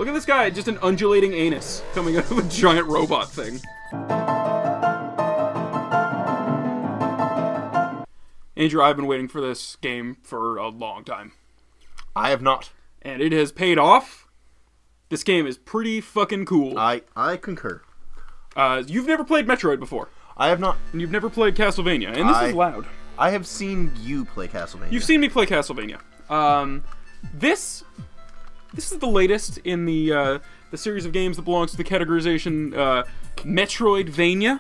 Look at this guy, just an undulating anus coming out of a giant robot thing. Andrew, I've been waiting for this game for a long time. I have not. And it has paid off. This game is pretty fucking cool. I concur. You've never played Metroid before. I have not. And you've never played Castlevania. And this is loud. I have seen you play Castlevania. You've seen me play Castlevania. This is the latest in the series of games that belongs to the categorization Metroidvania.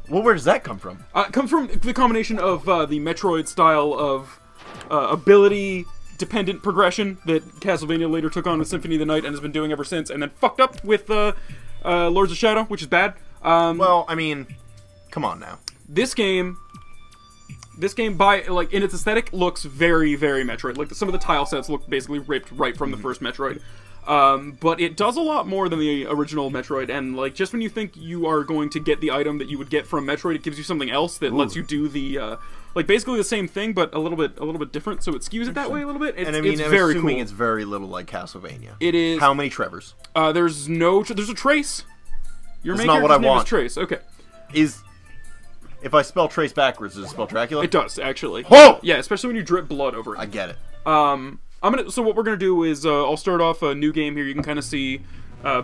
Well, where does that come from? It comes from the combination of the Metroid style of ability-dependent progression that Castlevania later took on with Symphony of the Night and has been doing ever since, and then fucked up with Lords of Shadow, which is bad. Well, I mean, come on now. This game, by like in its aesthetic, looks very, very Metroid. Like some of the tile sets look basically ripped right from the first Metroid. But it does a lot more than the original Metroid, and like just when you think you are going to get the item that you would get from Metroid, it gives you something else that lets you do the like basically the same thing but a little bit different. So it skews it that way a little bit. And I mean, it's I'm very assuming cool. it's very little like Castlevania. It is. How many Trevors? There's a Trace. Your That's main not what I character's name is want. Trace. Okay. If I spell Trace backwards, does it spell Dracula? It does actually. Whoa! Yeah, especially when you drip blood over it. I get it. So what we're gonna do is I'll start off a new game here. You can kind of see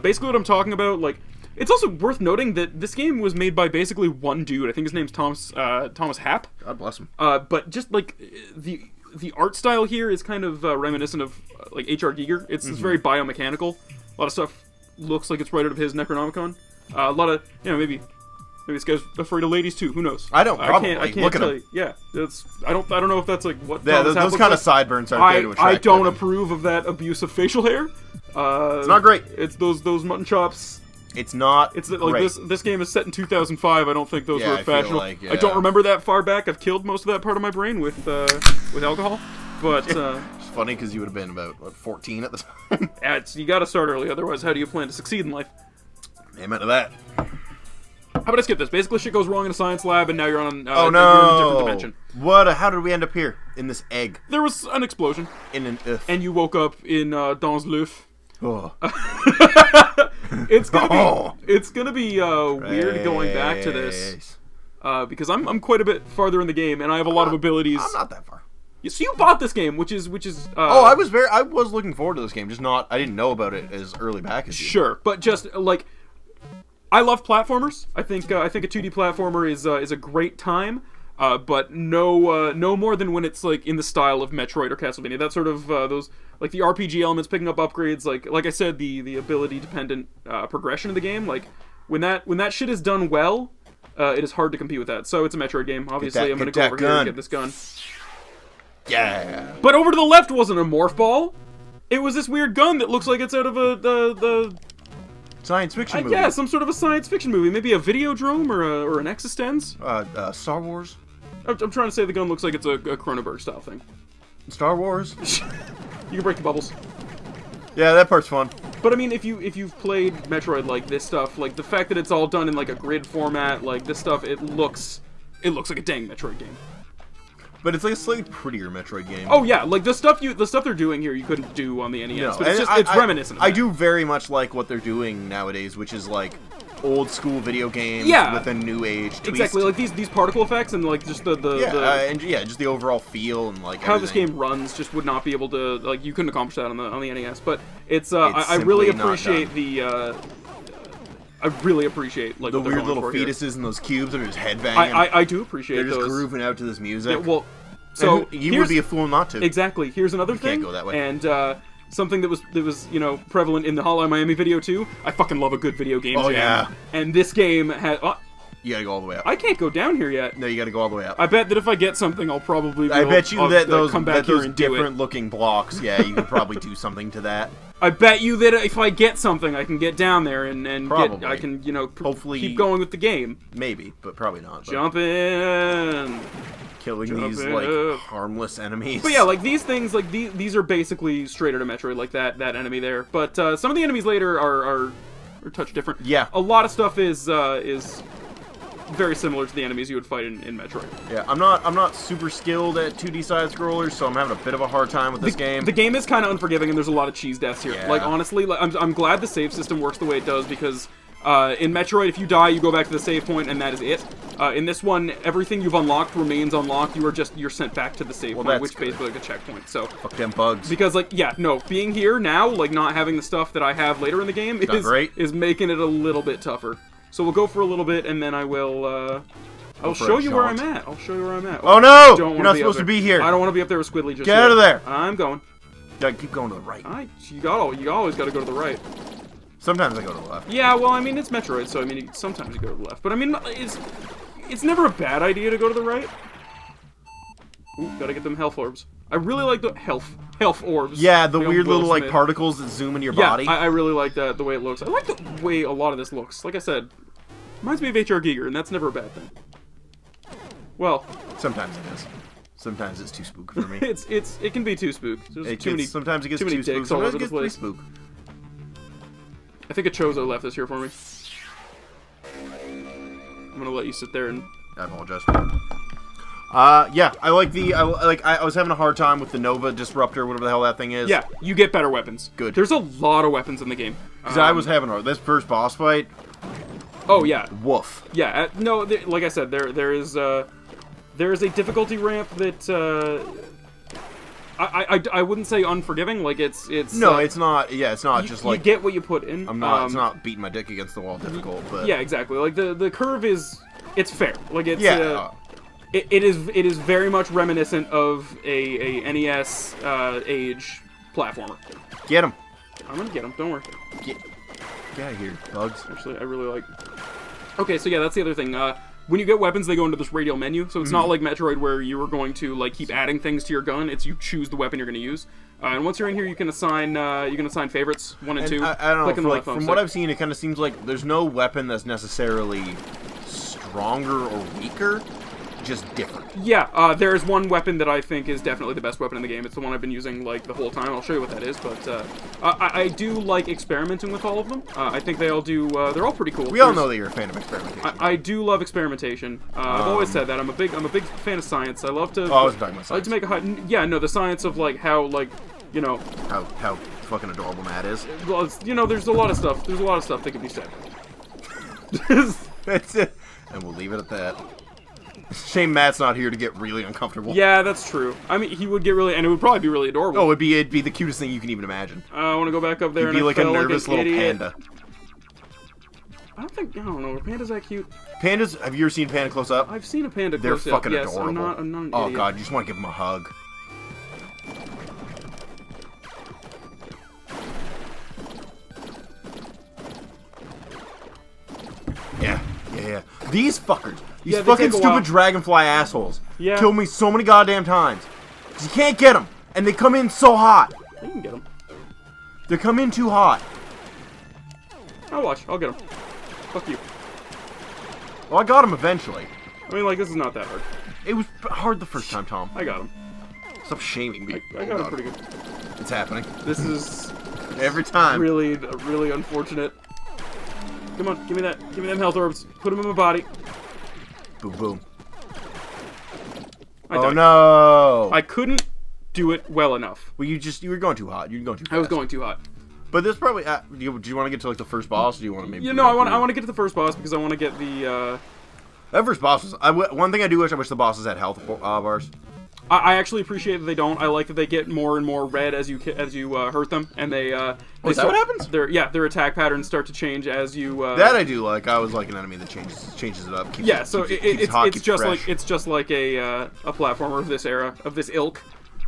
basically what I'm talking about. Like, it's also worth noting that this game was made by basically one dude. I think his name's Thomas Happ. God bless him. But just like the art style here is kind of reminiscent of like H.R. Giger. It's very biomechanical. A lot of stuff looks like it's right out of his Necronomicon. A lot of maybe this guy's afraid of ladies too. Who knows? I don't. Probably. I can't Look tell at him. you. Yeah, I don't know if that's like what. Yeah, Thomas Happ those looks kind like. of sideburns aren't there to attract I don't women. approve of that abuse of facial hair. It's not great. It's those mutton chops. It's not. It's like great. this game is set in 2005. I don't think those were I feel fashionable. like, yeah. I don't remember that far back. I've killed most of that part of my brain with alcohol. But It's funny because you would have been about 14 at the time. you got to start early. Otherwise, how do you plan to succeed in life? Amen to that. How about I skip this? Basically, shit goes wrong in a science lab, and now you're on. Oh no! You're in a different dimension. What? How did we end up here in this egg? There was an explosion, In an and you woke up in dans l'œuf. Oh. It's gonna be weird going back to this because I'm quite a bit farther in the game, and I have a lot of abilities. I'm not that far. So you bought this game, which is. I was looking forward to this game, just not. I didn't know about it as early back as you. Sure, but just like. I love platformers. I think a 2D platformer is a great time, but no more than when it's like in the style of Metroid or Castlevania. That sort of those like the RPG elements, picking up upgrades, like I said, the ability dependent progression of the game. Like when that shit is done well, it is hard to compete with that. So it's a Metroid game. Obviously, I'm gonna go over here and get this gun. Yeah. But over to the left wasn't a morph ball. It was this weird gun that looks like it's out of the Science fiction movie. yeah, some sort of a science fiction movie. Maybe a Videodrome or an Existence. Star Wars. I'm trying to say the gun looks like it's a Cronenberg style thing. Star Wars. You can break the bubbles. Yeah, that part's fun. But I mean, if you've played Metroid, like this stuff, like the fact that it's all done in like a grid format, like this stuff, it looks like a dang Metroid game. But it's like a slightly prettier Metroid game. Oh yeah, like the stuff they're doing here, you couldn't do on the NES. No, But it's reminiscent of I that. do very much like what they're doing nowadays, which is like old school video games with a new age twist. Exactly, like these particle effects and like just just the overall feel and like how everything. this game runs just would not be able to, like, you couldn't accomplish that on the NES. But it's I really appreciate the I really appreciate like the what they're weird going little for here. fetuses and those cubes that are just headbanging. I do appreciate They're just those. grooving out to this music. Yeah, well, so you would be a fool not to. Exactly. Here's another thing. Can't go that way. And something that was prevalent in the Hotline Miami video too. I fucking love a good video game jam. Yeah. And this game has. You gotta go all the way up. I can't go down here yet. No, you gotta go all the way up. I bet that if I get something, I'll probably. Come back here those and do it. different looking blocks. Yeah, you could probably do something to that. I bet you that if I get something, I can get down there and Probably. I can Hopefully keep going with the game. Maybe, but probably not. But Jump in. killing these like harmless enemies. But yeah, like these things, like these are basically straight out of Metroid, like that enemy there. But some of the enemies later are a touch different. Yeah. A lot of stuff is very similar to the enemies you would fight in Metroid. Yeah, I'm not super skilled at 2D side scrollers, so I'm having a bit of a hard time with this game. The game is kind of unforgiving, and there's a lot of cheese deaths here. Yeah. Like, honestly, like, I'm glad the save system works the way it does, because in Metroid, if you die, you go back to the save point, and that is it. In this one, everything you've unlocked remains unlocked. You're sent back to the save point, which is basically like a checkpoint. So fuck them bugs. Because, like, yeah, no, being here now, like, not having the stuff that I have later in the game is making it a little bit tougher. So we'll go for a little bit, and then I will, I'll show you where I'm at. I'll show you where I'm at. Oh no! You're not supposed to be here. I don't want to be up there with Squidly just Get out of there! I'm going. Yeah, keep going to the right. You always got to go to the right. Sometimes I go to the left. Yeah, well, I mean, it's Metroid, so I mean, sometimes you go to the left. But I mean, it's never a bad idea to go to the right. Ooh, gotta get them health orbs. I really like the health orbs. Yeah, the weird little like particles that zoom in your body. I really like that, the way it looks. I like the way a lot of this looks. Like I said, reminds me of HR Giger, and that's never a bad thing. Well, sometimes it is. Sometimes it's too spook for me. it can be too spook. Sometimes it gets too spook. Sometimes it gets too spook. I think a Chozo left this here for me. I'm gonna let you sit there and. I apologize. Yeah, I like the. I was having a hard time with the Nova Disruptor, whatever the hell that thing is. Yeah, you get better weapons. Good. There's a lot of weapons in the game. Because I was having this first boss fight. Oh yeah. Woof. Yeah. No, like I said, there is a difficulty ramp that. I wouldn't say unforgiving. Like it's. No, it's not. Yeah, it's not just like you get what you put in. I'm not. It's not beating my dick against the wall difficult, but yeah, exactly. Like the curve it's fair. Like it's yeah. It is very much reminiscent of a NES age platformer. Get him. I'm gonna get him. Don't worry. Get out of here, bugs. Actually, I really like. Okay, so yeah, that's the other thing. When you get weapons, they go into this radial menu, so it's not like Metroid where you are going to like keep adding things to your gun. It's you choose the weapon you're going to use, and once you're in here, you can assign favorites 1 and 2. I don't know. From what I've seen, it kind of seems like there's no weapon that's necessarily stronger or weaker. Just different. Yeah, there is one weapon that I think is definitely the best weapon in the game. It's the one I've been using like the whole time. I'll show you what that is, but I do like experimenting with all of them. I think they all do. They're all pretty cool. We all know that you're a fan of experimentation. I do love experimentation. I've always said that. I'm a big fan of science. I love to. Oh, I was talking about science. I like to make the science of like how how fucking adorable Matt is. Well, there's a lot of stuff. There's a lot of stuff that can be said. That's it, and we'll leave it at that. Shame Matt's not here to get really uncomfortable. Yeah, that's true. I mean, he would get really, and it would probably be really adorable. Oh, it'd be the cutest thing you can even imagine. I want to go back up there and be like a nervous little idiot. panda. I don't know. Are pandas that cute? Pandas? Have you ever seen a panda close up? I've seen a panda They're close up. fucking adorable. I'm not an oh idiot. god, you just want to give them a hug. Yeah. These fuckers. These fucking stupid dragonfly assholes. Yeah. Killed me so many goddamn times. Because you can't get them. And they come in so hot. You can get them. They come in too hot. I'll watch. I'll get them. Fuck you. Well, I got him eventually. I mean, like, this is not that hard. It was hard the first time, Tom. I got him. Stop shaming me. I got him pretty good. It's happening. This is... every time. Really unfortunate. Come on, give me that. Give me them health orbs. Put them in my body. Boom, boom. Oh no! I couldn't do it well enough. Well, you were going too hot. You were going too fast. I was going too hot. But this probably. Do you want to get to like the first boss? Or do you want to maybe? I want to get to the first boss because I want to get the. That first boss was. One thing I wish the bosses had health bars. I actually appreciate that they don't. I like that they get more and more red as you hurt them, and they. Is that what happens? Their attack patterns start to change as you. That I do like. I was like an enemy that changes it up. It's just like a platformer of this era, of this ilk.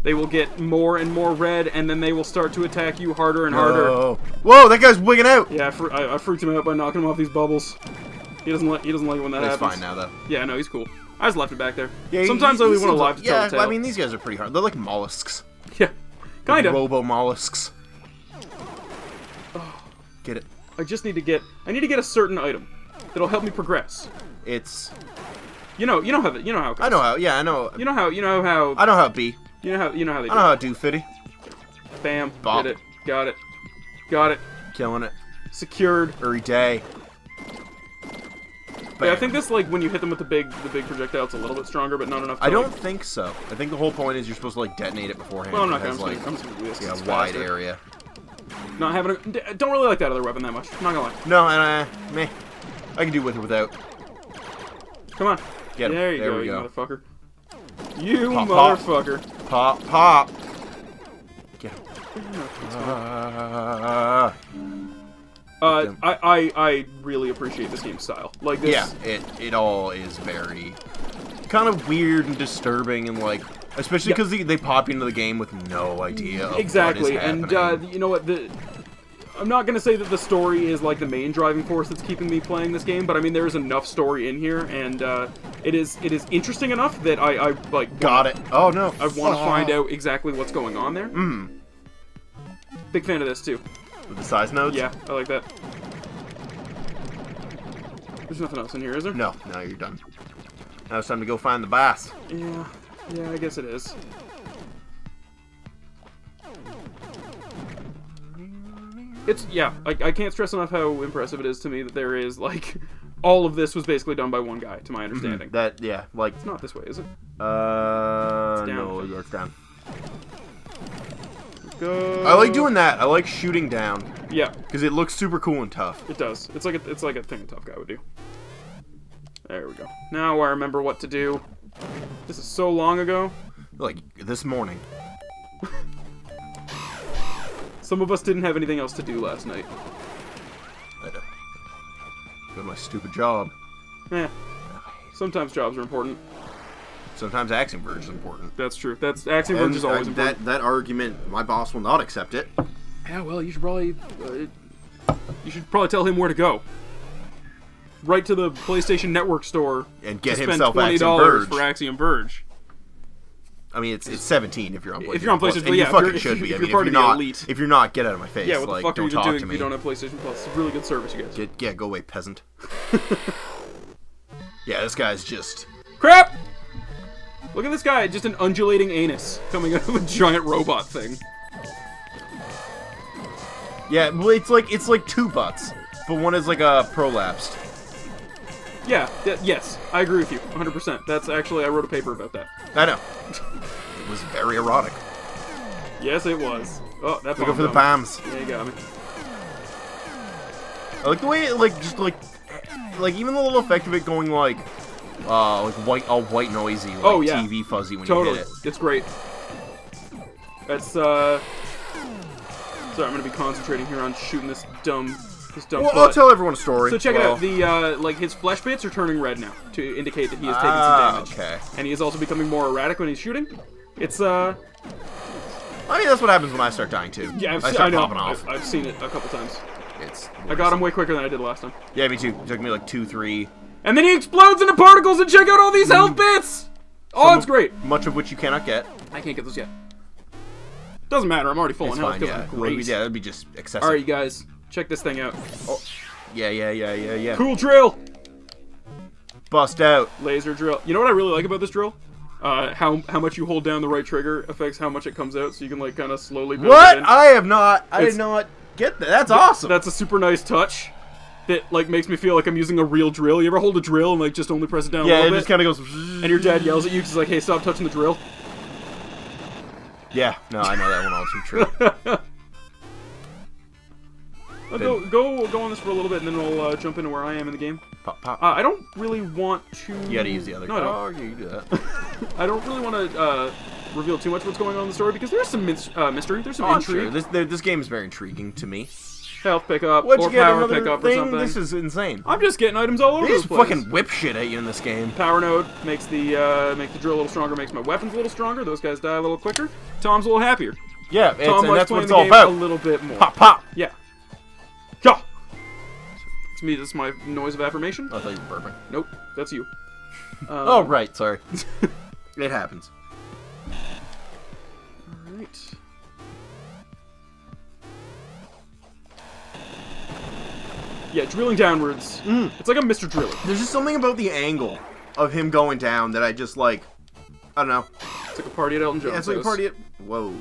They will get more and more red, and then they will start to attack you harder and harder. Whoa, that guy's wigging out. Yeah, I freaked him out by knocking him off these bubbles. He doesn't like it when that happens. He's fine now though. Yeah, no, he's cool. I just left it back there. Yeah, sometimes I only want to live to tell the tale. I mean, these guys are pretty hard. They're like mollusks. Yeah, kind of. Robo mollusks. Get it. I need to get a certain item that'll help me progress. It's. You know how it goes. I know how. Yeah, I know. You know how. I know how it be. You know how they do. I know how it do, Fitty. Bam. Bop. Did it. Got it. Got it. Killing it. Secured. Every day. bam. Yeah, I think this, like, when you hit them with the big projectile, it's a little bit stronger, but not enough to, I don't think so. I think the whole point is you're supposed to, like, detonate it beforehand. Well, I'm not It gonna, has, I'm just gonna do this. yeah, It's wide faster. area. Not having a... Don't really like that other weapon that much. I'm not gonna lie. No, and meh. I can do with or without. Come on. Get him. There you There go, we you go. motherfucker. You Pop, pop. motherfucker. Pop, pop. Get him. I really appreciate this game's style. Like this. Yeah, it all is very kind of weird and disturbing, and like, especially because they pop into the game with no idea of Exactly, what is and happening. you know what? I'm not gonna say that the story is like the main driving force that's keeping me playing this game, but I mean there is enough story in here, and it is interesting enough that I like Got it. Oh no. I want to find out exactly what's going on there. Big fan of this too. With the size nodes? Yeah, I like that. There's nothing else in here, is there? No, no, you're done. Now it's time to go find the boss. Yeah, I guess it is. It's, yeah, I can't stress enough how impressive it is to me that there is, like, all of this was basically done by one guy, to my understanding. That, yeah, like... It's not this way, is it? down. down. No, it's down. Go. I like doing that. I like shooting down. Yeah. Because it looks super cool and tough. It does. It's like a thing a tough guy would do. There we go. Now I remember what to do. This is so long ago. Like, this morning. Some of us didn't have anything else to do last night. Go to my stupid job. Eh. Sometimes jobs are important. Sometimes Axiom Verge is important. That's true. That's Axiom Verge is always important. That argument, my boss will not accept it. Yeah, well, you should probably tell him where to go. Right to the PlayStation Network store And get to spend himself $20 Axiom Verge. for Axiom Verge. I mean, it's 17 if you're on PlayStation. If you're on PlayStation, Plus, and yeah, you fucking if should you're- be. I if mean, you're part if of you're the not, elite. if you're not, get out of my face. Yeah, what the like, fuck are don't you talk doing to if me. you don't have PlayStation Plus? It's a really good service, you guys. Yeah, go away, peasant. Yeah, this guy's just... Crap! Look at this guy, just an undulating anus coming out of a giant robot thing. Yeah, well, it's like two butts, but one is like a prolapsed. Yeah, yes, I agree with you, 100%. That's actually, I wrote a paper about that. I know. It was very erotic. Yes, it was. Oh, that's Looking for the bombs. Yeah, you got me. I like the way it, like, just like even the little effect of it going like white, all white noisy, like Oh, yeah. TV fuzzy when Totally. you hit it. It's great. That's, sorry, I'm gonna be concentrating here on shooting this dumb Well, butt. I'll tell everyone a story. So check Well, it out. The like his flesh bits are turning red now to indicate that he is taking some damage. Okay. And he is also becoming more erratic when he's shooting. It's I mean, that's what happens when I start dying too. yeah, I start know. popping off. I've seen it a couple times. It's I got him way quicker than I did last time. Yeah, me too. It took me like 2, 3. And then he explodes into particles, and check out all these health bits. Oh, it's great. Much of which you cannot get. I can't get those yet. Doesn't matter. I'm already full It's on health fine. because Yeah, I'm great. yeah, that'd be just excessive. All right, you guys, check this thing out. Oh. Yeah. Cool drill. Bust out. Laser drill. You know what I really like about this drill? How much you hold down the right trigger affects how much it comes out, so you can like kind of slowly build What? it in. I did not get that. That's awesome. That's a super nice touch that like makes me feel like I'm using a real drill. You ever hold a drill and like just only press it down a Yeah, little it bit? just kind of goes. And your dad yells at you because he's like, "Hey, stop touching the drill." Yeah, no, I know that one all too true. I'll go on this for a little bit, and then we'll jump into where I am in the game. Pop, pop. I don't really want to. You gotta use the other. No, I don't. Oh, yeah, you do that. I don't really want to reveal too much what's going on in the story because there's some mystery. There's some Oh, intrigue. sure. This game is very intriguing to me. Health pickup What'd or you get? power Another pickup thing? or something. This is insane. I'm just getting items all over They the just place. fucking whip shit at you in this game. Power node makes the drill a little stronger, makes my weapons a little stronger. Those guys die a little quicker. Tom's a little happier. Yeah, Tom and likes that's what playing it's the all game about. a little bit more. Pop, pop. Yeah. Yeah. It's me. That's my noise of affirmation. I thought you were burping. Nope. That's you. Oh, right. Sorry. It happens. Alright. Yeah, drilling downwards. It's like a Mr. Driller. There's just something about the angle of him going down that I just like. I don't know. It's like a party at Elton John's Yeah, it's like a house. party at. Whoa.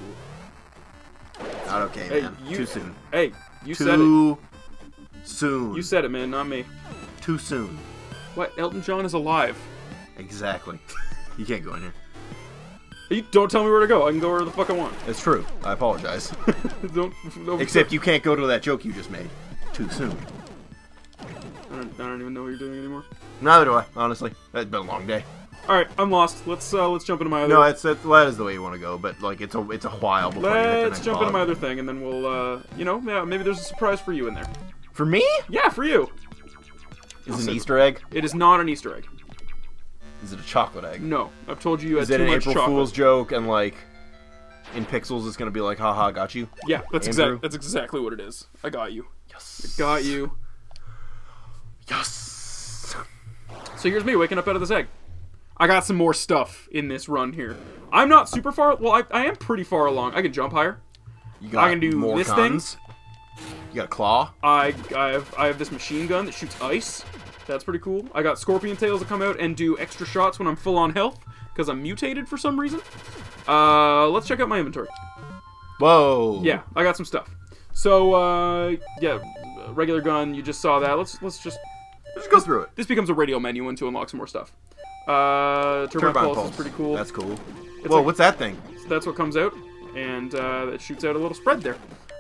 Not okay, Hey, man. you- Too soon. Hey, you said it. Too soon. You said it, man, not me. Too soon. What? Elton John is alive. Exactly. You can't go in here. You don't tell me where to go. I can go wherever the fuck I want. It's true. I apologize. don't, Except you can't go to that joke you just made. Too soon. I don't even know what you're doing anymore. Neither do I, honestly. It's been a long day. Alright, I'm lost. Let's jump into my other... No, that is the way you want to go, but, like, it's a while before you hit the Let's next jump boss. into my other thing, and then we'll, you know, yeah, maybe there's a surprise for you in there. For me? Yeah, for you. Is it an Easter egg? It is not an Easter egg. Is it a chocolate egg? No. I've told you Is had it too an much April chocolate. Fool's joke, and, like, in pixels it's gonna be like, haha, got you? Yeah, that's Andrew? exactly what it is. I got you. Yes. I got you. Yes. So here's me waking up out of this egg. I got some more stuff in this run here. I'm not super far... Well, I am pretty far along. I can jump higher. You got I can do more this guns. You got a claw. I have this machine gun that shoots ice. That's pretty cool. I got scorpion tails that come out and do extra shots when I'm full on health because I'm mutated for some reason. Let's check out my inventory. Whoa. Yeah, I got some stuff. So yeah, regular gun. You just saw that. Let's just go through it. This becomes a radio menu and to unlock some more stuff. Turbine pulse is pretty cool. That's cool. It's Whoa, like- what's that thing? So that's what comes out, and it shoots out a little spread there.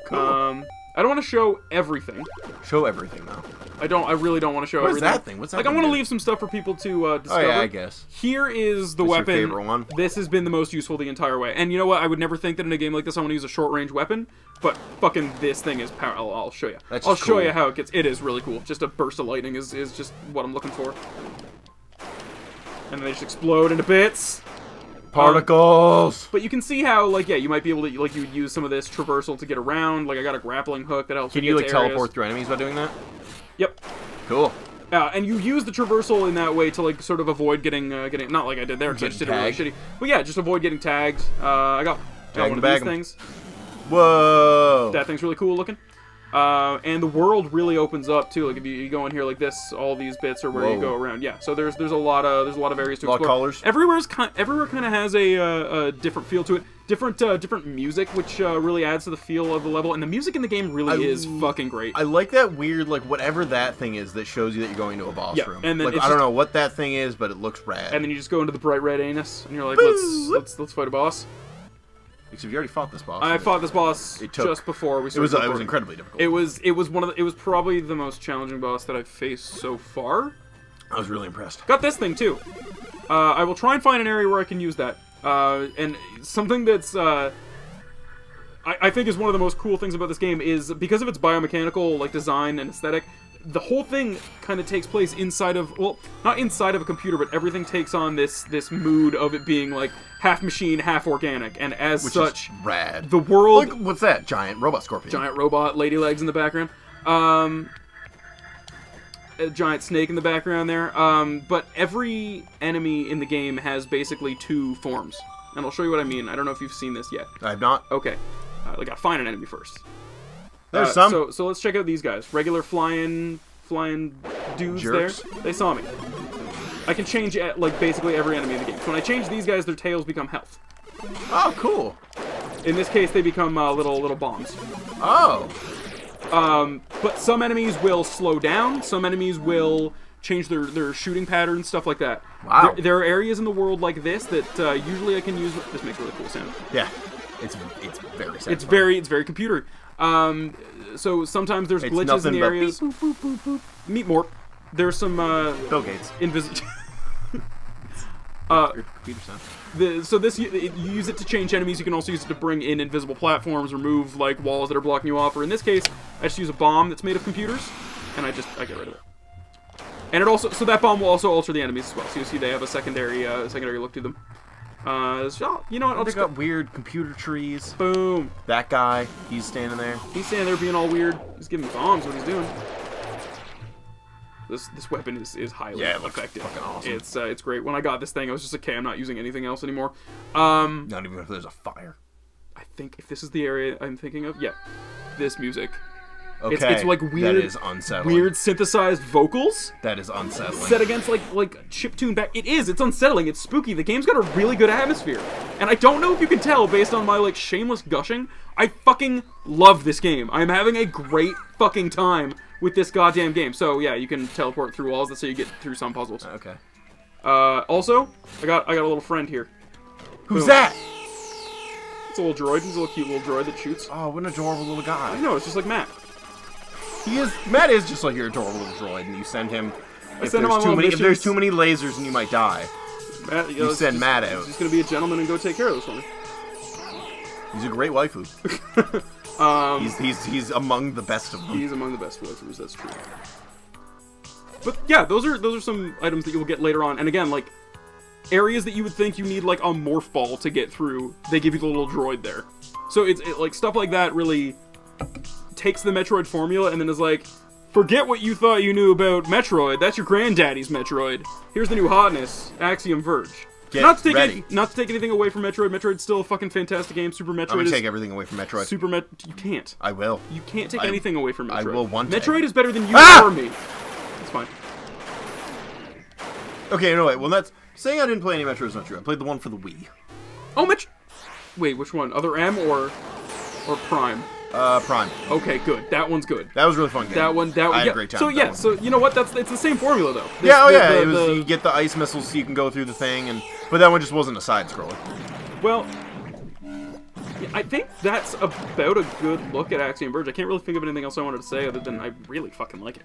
Cool. I don't want to show everything. Show everything now. I really don't want to show What is everything. that thing? What's that Like, I thing want to do? leave some stuff for people to discover. Oh yeah, I guess. Here is the What's your weapon. favorite one? This has been the most useful the entire way. And you know what? I would never think that in a game like this I want to use a short-range weapon, but fucking this thing is powerful. I'll show you. That's I'll just show cool. you how it gets. It is really cool. Just a burst of lightning is just what I'm looking for. And then they just explode into bits. Particles. But you can see how, like, yeah, you might be able to, like, you would use some of this traversal to get around. Like, I got a grappling hook that helps Can me you get like to areas. teleport through enemies by doing that? Yep. Cool. And you use the traversal in that way to, like, sort of avoid getting not like I did there, because I just did it really Getting shitty. But yeah, just avoid getting tagged. I got one of bag these 'em. things. Whoa. That thing's really cool looking. And the world really opens up too. Like if you go in here like this, all these bits are where you Whoa. go around. Yeah, so there's a lot of areas to A lot of explore. colors. Everywhere kind of has a different feel to it. Different music, which really adds to the feel of the level. And the music in the game really is fucking great. I like that weird, like, whatever that thing is that shows you that you're going to a boss Yeah, room. and then like, it's I don't just- know what that thing is, but it looks rad. And then you just go into the bright red anus, and you're like, let's fight a boss. Except you already fought this boss. I fought this boss It took- just before we It started. was recording. incredibly difficult. It was probably the most challenging boss that I've faced so far. I was really impressed. Got this thing too. I will try and find an area where I can use that. And something that's I think is one of the most cool things about this game is because of its biomechanical like design and aesthetic. The whole thing kind of takes place inside of, well, not inside of a computer, but everything takes on this mood of it being like half machine, half organic, and as Which such, is rad. the world. Look, what's that? Giant robot scorpion. Giant robot, lady legs in the background. A giant snake in the background there. But every enemy in the game has basically two forms. And I'll show you what I mean. I don't know if you've seen this yet. I've not. Okay. I gotta find an enemy first. There's some. So let's check out these guys. Regular flying dudes Jerks. there. They saw me. I can change like basically every enemy in the game. So when I change these guys, their tails become health. Oh, cool. In this case, they become little bombs. Oh. But some enemies will slow down. Some enemies will change their shooting patterns, stuff like that. Wow. There are areas in the world like this that usually I can use. This makes a really cool sound. Yeah. It's very satisfying. It's very computery. So sometimes there's It's glitches in nothing the but areas. beep, boop, boop, boop, boop. Meet more. There's some Bill Gates. invisible. Your computer sound. So you use it to change enemies. You can also use it to bring in invisible platforms, remove like walls that are blocking you off. Or in this case, I just use a bomb that's made of computers, and I get rid of it. And it also that bomb will also alter the enemies as well. So you see they have a secondary look to them. So, you know what? I'll They just got weird computer trees. boom. That guy, he's standing there. He's standing there being all weird. He's giving bombs. What he's doing. This weapon is highly effective. fucking awesome. It's great. When I got this thing, I was just like, okay, I'm not using anything else anymore. Not even if there's a fire. I think if this is the area I'm thinking of, yeah, this music. Okay. It's like weird. That is unsettling. Weird synthesized vocals That is unsettling. set against like chiptune back. It is. It's unsettling. It's spooky. The game's got a really good atmosphere, and I don't know if you can tell based on my like shameless gushing. I fucking love this game. I'm having a great fucking time with this goddamn game. So yeah, you can teleport through walls. That's how you get through some puzzles. Okay. Also, I got a little friend here. Who's that? It's a little droid. He's a little cute little droid that shoots. Oh, what an adorable little guy. I know, it's just like Matt. Matt is just like your adorable little droid, and you send him. If send him on little missions. if there's too many lasers, and you might die. Matt, You send Matt out. He's just gonna be a gentleman and go take care of this one. He's a great waifu. He's among the best of them. He's among the best waifus, that's true. But yeah, those are some items that you will get later on. And again, like, areas that you would think you need like a morph ball to get through, they give you the little droid there. So it's like stuff like that really takes the Metroid formula and then is like, forget what you thought you knew about Metroid. That's your granddaddy's Metroid. Here's the new hotness, Axiom Verge. Not to take anything away from Metroid. Metroid's still a fucking fantastic game. Super Metroid I'm gonna take everything away from Metroid. You can't. I will. You can't take anything away from Metroid. I will one day. Metroid is better than you or me. It's fine. Okay, no, wait. Well, that's... Saying I didn't play any Metroid is not true. I played the one for the Wii. Oh, Wait, which one? Other M or Prime? Prime. Okay, good. That one's good. That was a really fun game. I had a great time. So yeah, so you know what? It's the same formula though. You get the ice missiles so you can go through the thing, but that one just wasn't a side scroller. Well, I think that's about a good look at Axiom Verge. I can't really think of anything else I wanted to say other than I really fucking like it.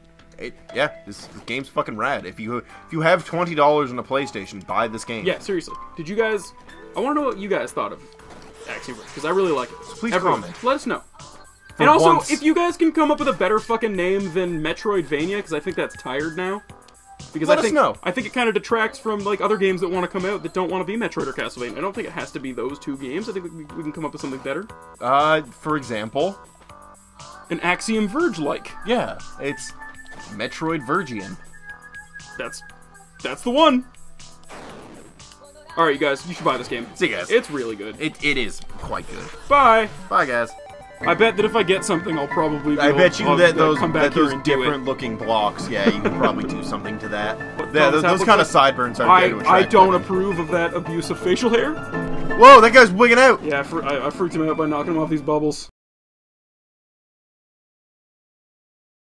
This game's fucking rad. If you have $20 on a PlayStation, buy this game. Yeah, seriously. Did you guys? I want to know what you guys thought of Axiom Verge because I really like it. So please comment. Let us know. And also, if you guys can come up with a better fucking name than Metroidvania, because I think that's tired now. Because Let us know. I think it kind of detracts from like other games that want to come out that don't want to be Metroid or Castlevania. I don't think it has to be those two games. I think we can come up with something better. For example, an Axiom Verge-like. Yeah, it's Metroidvania. That's the one. All right, you guys, you should buy this game. See you guys. It's really good. It is quite good. Bye. Bye, guys. I bet that if I get something, I'll probably those come back here and do it. different looking blocks, yeah, you can probably do something to that. Yeah, those kind of sideburns are I don't approve of that abuse of facial hair. Whoa, that guy's wigging out! Yeah, I freaked him out by knocking him off these bubbles.